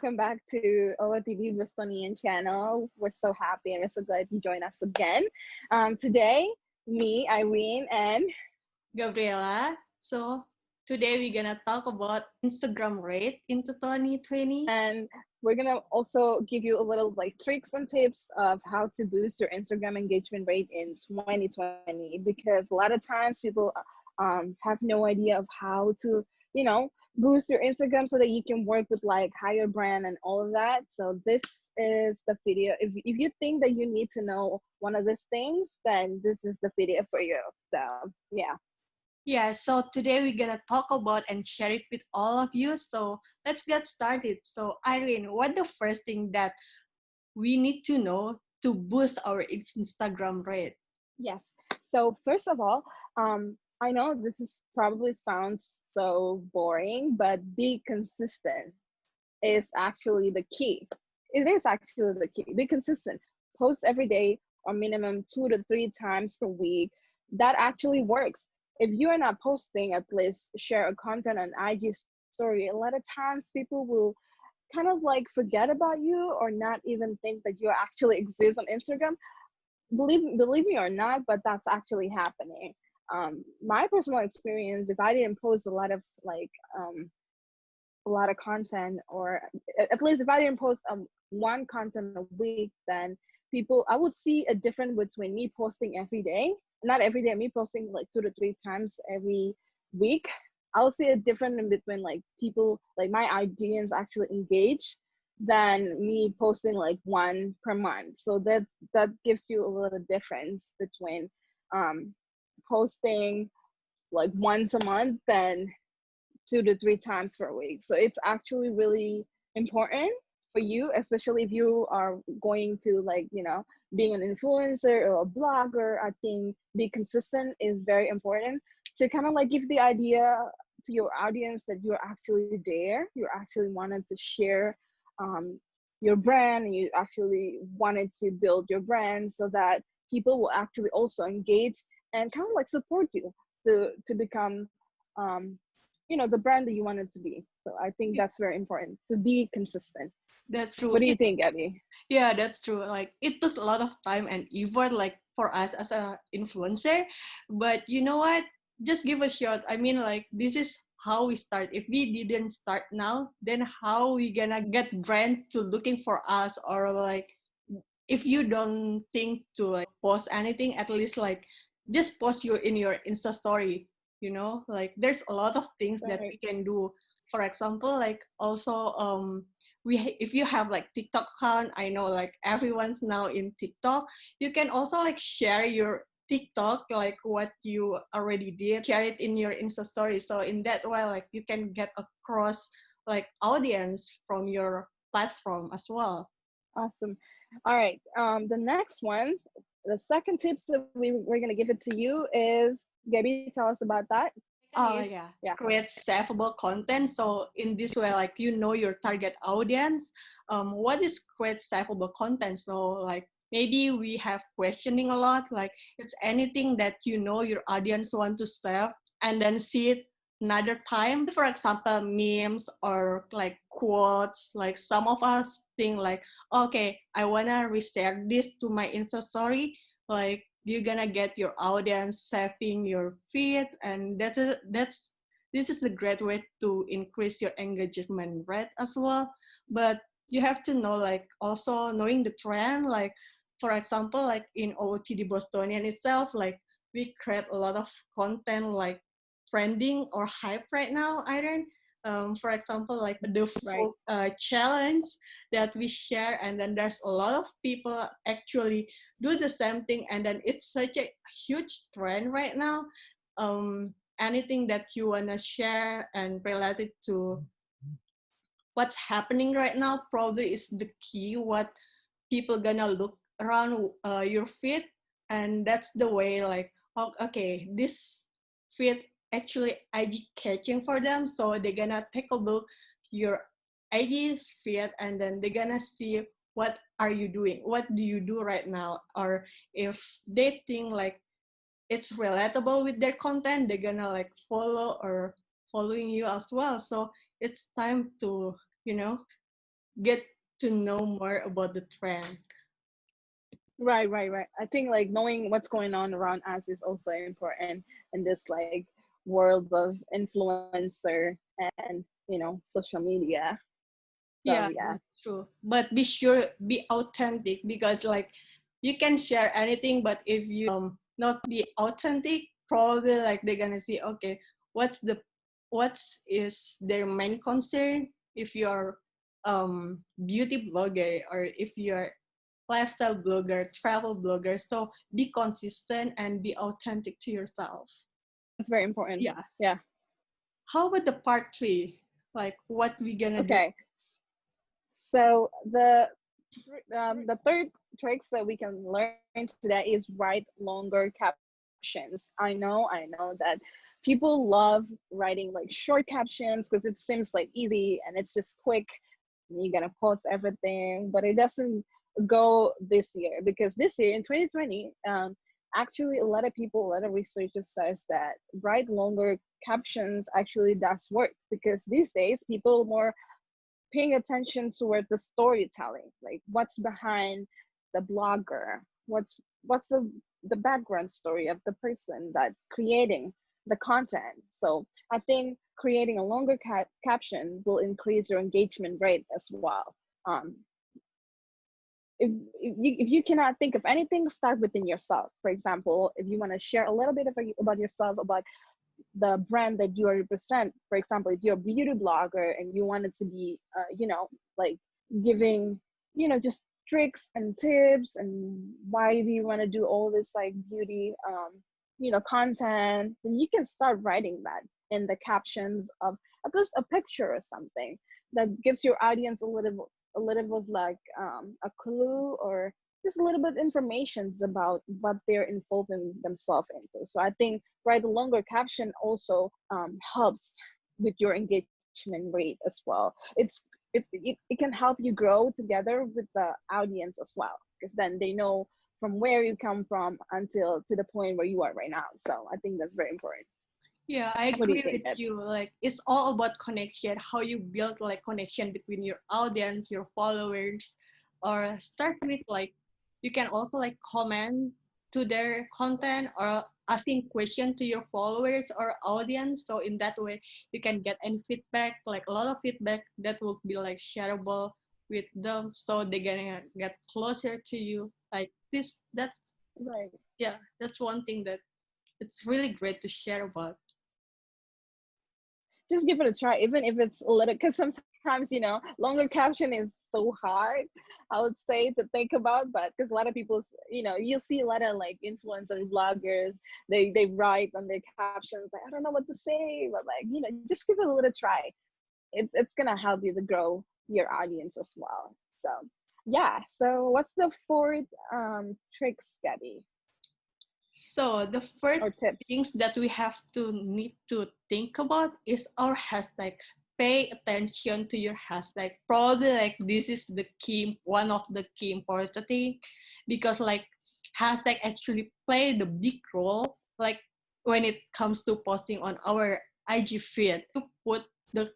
welcome back to OOTDBOSTONIAN channel. We're so happy and we're so glad you joined us again. Today, me, Irene, and Gabriela. So today we're gonna talk about Instagram rate into 2020. and we're gonna also give you a little like tricks and tips of how to boost your Instagram engagement rate in 2020, because a lot of times people have no idea of how to, you know, boost your Instagram so that you can work with like higher brand and all of that. So this is the video. If you think that you need to know one of these things, then this is the video for you. So yeah. Yeah, so today we're gonna talk about and share it with all of you. So let's get started. So Irene, what the first thing that we need to know to boost our Instagram rate? Yes. So first of all, I know this is probably sounds so boring, but be consistent is actually the key. It is actually the key. Be consistent. Post every day or minimum 2 to 3 times per week. That actually works. If you are not posting, at least share a content on IG story. A lot of times people will kind of like forget about you or not even think that you actually exist on Instagram. Believe me or not, but that's actually happening. My personal experience, if I didn't post a lot of content, or at least if I didn't post one content a week, then people, I would see a difference between me posting every day, not every day, me posting like 2 to 3 times every week. I'll see a difference in between like people, like my audience actually engage than me posting like one per month. So that gives you a little difference between um posting like once a month than 2 to 3 times per week. So it's actually really important for you, especially if you are going to like, being an influencer or a blogger. I think be consistent is very important to kind of like give the idea to your audience that you're actually there. You actually wanted to share um, your brand, and you actually wanted to build your brand so that people will actually also engage and kind of like support you to become um, the brand that you want it to be. So I think that's very important to be consistent. That's true. What do you think, Abby? Yeah, that's true. Like it took a lot of time and effort, like for us as a influencer. But you know what? Just give a shot. I mean, like this is how we start. If we didn't start now, then how we gonna get brand to looking for us? Or like if you don't think to like post anything, at least like just post your in your Insta story. Like there's a lot of things that Right. we can do. For example, like also if you have like TikTok account, I know like everyone's now in TikTok. You can also like share your TikTok, like what you already did, share it in your Insta story. So in that way, like you can get across like audience from your platform as well. Awesome. All right. The next one, the second tips that we're gonna give it to you is, Gabby, tell us about that. Oh yeah, Yeah. create savable content. So in this way, like you know your target audience. What is create savable content? So like maybe we have questioning a lot. Like it's anything that you know your audience want to save and then see it another time. For example, memes or like quotes. Like some of us think like, okay, I wanna reshare this to my Insta story. Like you're gonna get your audience saving your feed, and that's this is a great way to increase your engagement rate as well. But you have to know like also knowing the trend. Like for example, like in OOTD Bostonian itself, like we create a lot of content like trending or hype right now, Iron. For example, like the Right. folk challenge that we share, and then there's a lot of people actually do the same thing, and then it's such a huge trend right now. Anything that you wanna share and related to what's happening right now probably is the key. What people gonna look around your feed, and that's the way like, oh, okay, this feed actually IG catching for them, so they're gonna take a look your IG feed, and then they're gonna see what are you doing, what do you do right now, or if they think like it's relatable with their content, they're gonna like follow or following you as well. So it's time to, you know get to know more about the trend. Right, right, right. I think like knowing what's going on around us is also important in this like world of influencer and social media. So Yeah, yeah, that's true. But be sure, be authentic, because like you can share anything, but if you not be authentic, probably like they're gonna see, okay, what's the what is their main concern if you're beauty blogger, or if you're lifestyle blogger, travel blogger. So be consistent and be authentic to yourself. that's very important. Yes. Yeah. How about the part three? Like what we gonna do? Okay. So the third tricks that we can learn today is write longer captions. I know that people love writing like short captions because it seems like easy and it's just quick. You're gonna post everything, but it doesn't go this year, because this year in 2020, actually a lot of researchers says that write longer captions actually does work, because these days people more paying attention toward the storytelling, like what's behind the blogger, what's the background story of the person that creating the content. So I think creating a longer caption will increase your engagement rate as well. um, if you cannot think of anything, start within yourself. For example, if you want to share a little bit about yourself, about the brand that you represent. For example, if you're a beauty blogger and you want it to be like giving just tricks and tips, and why do you want to do all this like beauty content, then you can start writing that in the captions of at least a picture or something that gives your audience a little bit like a clue, or just a little bit information about what they're involving themselves into. So I think write a longer caption also helps with your engagement rate as well. It can help you grow together with the audience as well, because then they know from where you come from until to the point where you are right now. So I think that's very important. Yeah, I What do you agree think, with Ed? you. Like it's all about connection, how you build like connection between your audience, your followers, or start with like you can also like comment to their content or asking question to your followers or audience. So in that way you can get any feedback, like a lot of feedback that will be like shareable with them, so they're gonna get closer to you. Like this that's Right. yeah, that's one thing that it's really great to share about. Just give it a try, even if it's a little, because sometimes longer caption is so hard, I would say, to think about. But because a lot of people, you'll see a lot of like influencer bloggers, they write on their captions like, I don't know what to say, but like, just give it a little try. It's gonna help you to grow your audience as well. So yeah, so what's the fourth tricks, Gabby, So the first or tips? things that we have to need to think about is our hashtag. Pay attention to your hashtag. Probably like this is the key, one of the key important thing, because like hashtag actually play the big role. Like when it comes to posting on our IG feed, to put the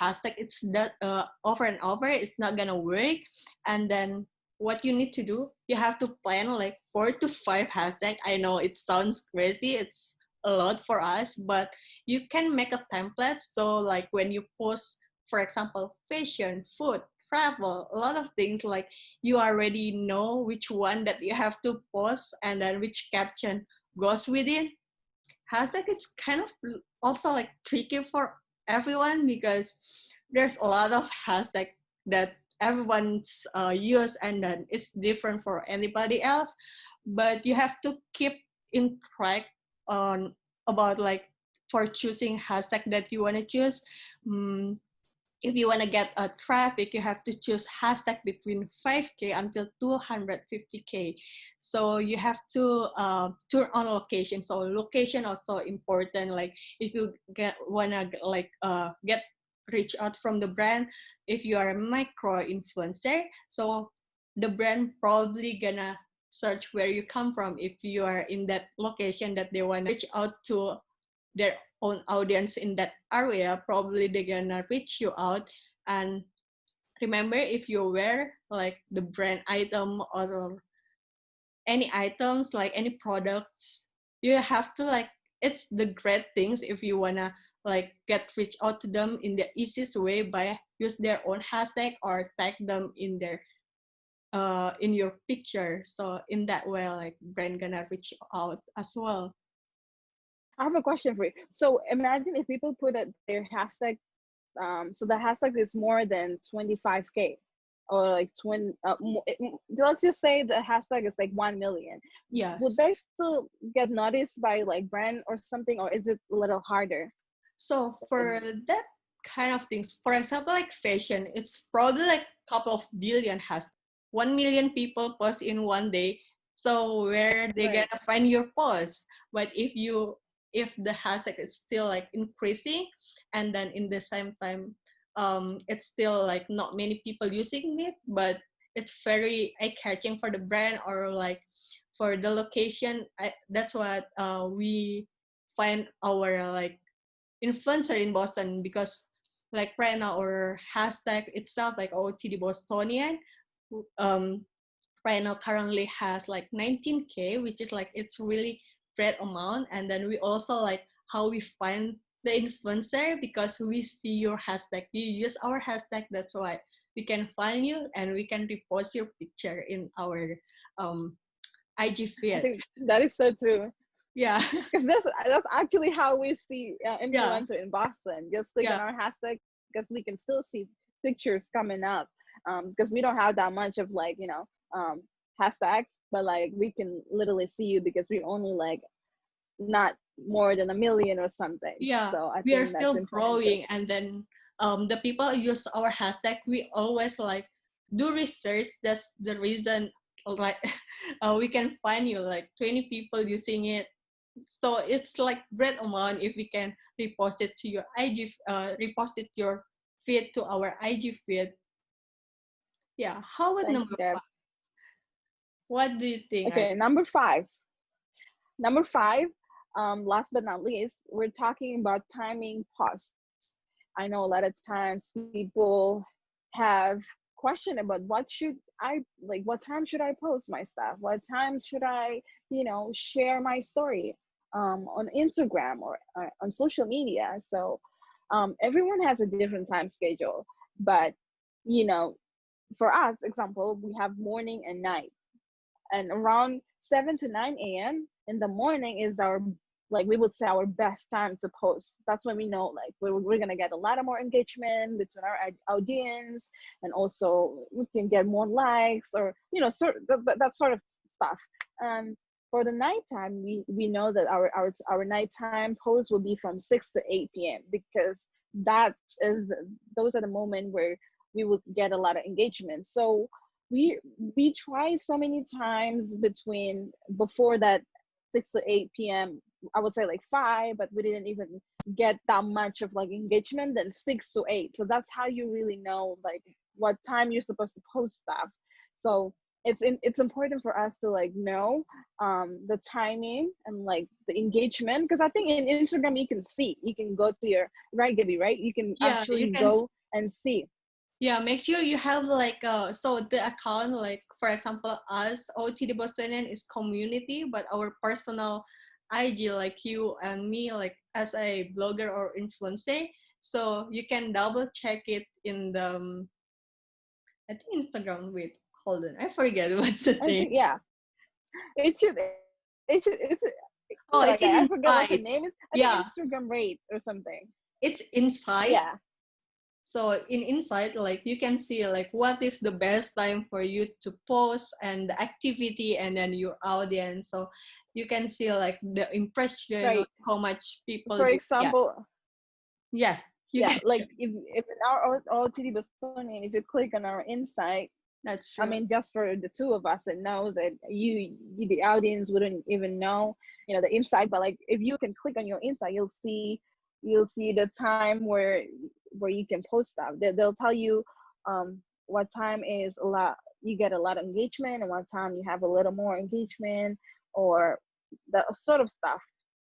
hashtag, it's that over and over, it's not gonna work. And then what you need to do, you have to plan like 4 to 5 hashtag. I know it sounds crazy, it's a lot for us, but you can make a template. So like when you post, for example, fashion, food, travel, a lot of things, like you already know which one that you have to post and then which caption goes with it. Hashtag is kind of also like tricky for everyone, because there's a lot of hashtag that everyone's use, and then it's different for anybody else. But you have to keep in track on about like for choosing hashtag that you want to choose. um, if you want to get a traffic, you have to choose hashtag between 5K until 250K. So you have to turn on location. So location also important. Like if you wanna like get reach out from the brand, if you are a micro influencer, so the brand probably gonna search where you come from. If you are in that location that they wanna reach out to their own audience in that area, probably they're gonna reach you out and remember, if you wear like the brand item or any items, like any products, you have to like, it's the great things if you wanna like get reach out to them in the easiest way by use their own hashtag or tag them in their in your picture. So in that way, like brand gonna reach out as well. I have a question for you. So imagine if people put their hashtag, so the hashtag is more than 25K or like 20, let's just say the hashtag is like 1 million. Would Yes. they still get noticed by like brand or something, or is it a little harder? So for that kind of things, for example, like fashion, it's probably like a couple of billion has 1 million people post in one day. So where they Right. gonna find your post? But if the hashtag is still like increasing, and then in the same time, it's still like not many people using it, but it's very eye catching for the brand or like for the location. That's what we find our like influencer in Boston, because like right now our hashtag itself like OOTDBOSTONIAN um right now currently has like 19K, which is like it's really great amount. And then we also like how we find the influencer, because we see your hashtag, you use our hashtag, that's why we can find you and we can repost your picture in our um IG I feed. think that is so true. Yeah. Because that's actually how we see Yeah. influencer in Boston. Just click Yeah. on our hashtag because we can still see pictures coming up. Because we don't have that much of like hashtags, but like we can literally see you because we only like not more than 1 million or something. Yeah, So I we are think that's still important too. growing. And then the people use our hashtag, we always like do research. That's the reason, like we can find you like 20 people using it. So it's like great amount if we can repost it to your IG, repost it your feed to our IG feed. Yeah, how about Thanks, number Deb. 5? What do you think? I Okay, number five. Number five, last but not least, we're talking about timing posts. I know a lot of times people have question about what should I like, what time should I post my stuff? What time should I, share my story on Instagram or on social media? So everyone has a different time schedule, but you know, for us, example, we have morning and night, and around 7 to 9 a.m. in the morning is our, like we would say, our best time to post. That's when we know like we're gonna get a lot of more engagement between our audience, and also we can get more likes, or that sort of stuff. And for the nighttime, we know that our nighttime post will be from 6 to 8 p.m. because that is those are the moment where we will get a lot of engagement. So we we try so many times between before that 6 to 8 p.m. I would say like 5, but we didn't even get that much of like engagement. Then 6 to 8, so that's how you really know like what time you're supposed to post stuff. So it's important for us to like know the timing and like the engagement, because I think in Instagram you can go to your, right, Gibby, right, you can Yeah, you actually can. go and see. Yeah, make sure you have like so the account, like for example us OTD Bostonian is community, but our personal IG like you and me like as a blogger or influencer, so you can double check it in the I think Instagram. Wait, hold on, I forget what's the I thing. think, yeah, it's Oh, like it's I forget what the inside. name is. I think Yeah, Instagram rate or something. it's inside. Yeah, So in Insight, like you can see like what is the best time for you to post and the activity and then your audience. So you can see like the impression, right. like how much people For do. Yeah, example, yeah, you yeah, can. like if in our OTD Bostonian, if you click on our insight, That's I true. mean, just for the two of us that knows that the audience wouldn't even know, the insight. But like, if you can click on your insight, you'll see the time where you can post stuff. They'll tell you what time is a lot, you get a lot of engagement, and what time you have a little more engagement, or that sort of stuff.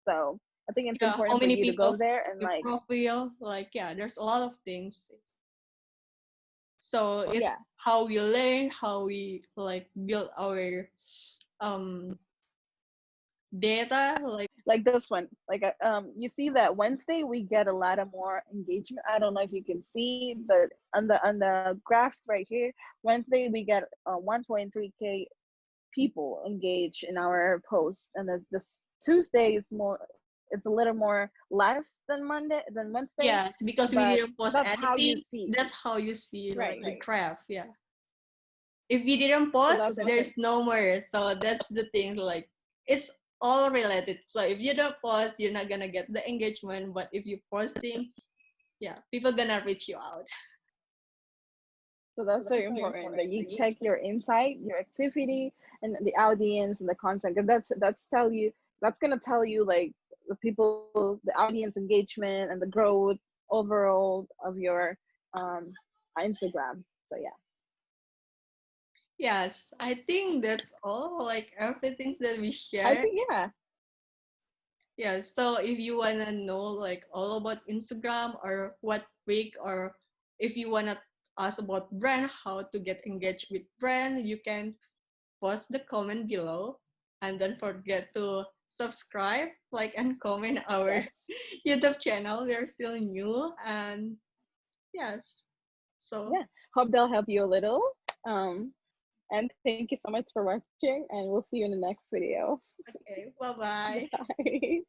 So I think it's Yeah, how important for many you to people go follow there and your like, profile? Like yeah, there's a lot of things. So it's Yeah, how we learn, how we like build our data. like this one. Like you see that Wednesday we get a lot of more engagement. I don't know if you can see, but on the graph right here, Wednesday we get 1.3K people engaged in our post, and this Tuesday is more. It's a little more less than Wednesday, Yes, because we but didn't post that's how you anything. see. That's how you see Right, like the right. graph. Yeah. If we didn't So post, that's the thing. there's no more. So that's the thing. Like it's all related. So if you don't post, you're not gonna get the engagement. But if you're posting, yeah, people gonna reach you out. So that's very important that you check your insight, your activity, and the audience and the content. Because that's gonna tell you like the people, the audience engagement and the growth overall of your um Instagram. So yeah. Yes, I think that's all. Like everything that we I share. think yeah. Yeah. So if you wanna know like all about Instagram or what week, or if you wanna ask about brand, how to get engaged with brand, you can post the comment below, and don't forget to subscribe, like, and comment our Yes. YouTube channel. We're still new, and yes, so Yeah. Hope they'll help you a little. Um and thank you so much for watching, and we'll see you in the next video. okay, bye bye. Bye.